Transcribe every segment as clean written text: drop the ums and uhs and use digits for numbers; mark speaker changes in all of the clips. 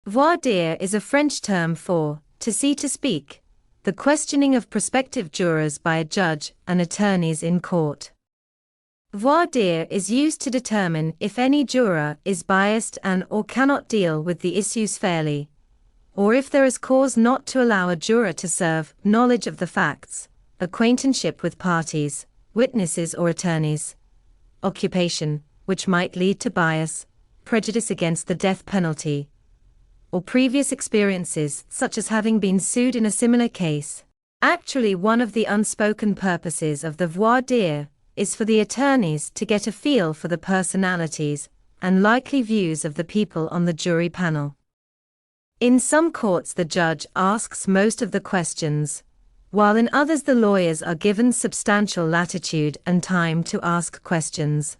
Speaker 1: Voir dire is a French term for to see to speak, the questioning of prospective jurors by a judge and attorneys in court. Voir dire is used to determine if any juror is biased and or cannot deal with the issues fairly, or if there is cause not to allow a juror to serve knowledge of the facts, acquaintanceship with parties, witnesses or attorneys, occupation, which might lead to bias, prejudice against the death penalty, or previous experiences such as having been sued in a similar case. Actually, one of the unspoken purposes of the voir dire is for the attorneys to get a feel for the personalities and likely views of the people on the jury panel. In some courts the judge asks most of the questions, while in others the lawyers are given substantial latitude and time to ask questions.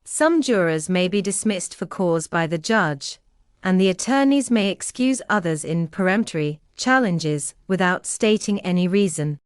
Speaker 1: Some jurors may be dismissed for cause by the judge, and the attorneys may excuse others in peremptory challenges without stating any reason.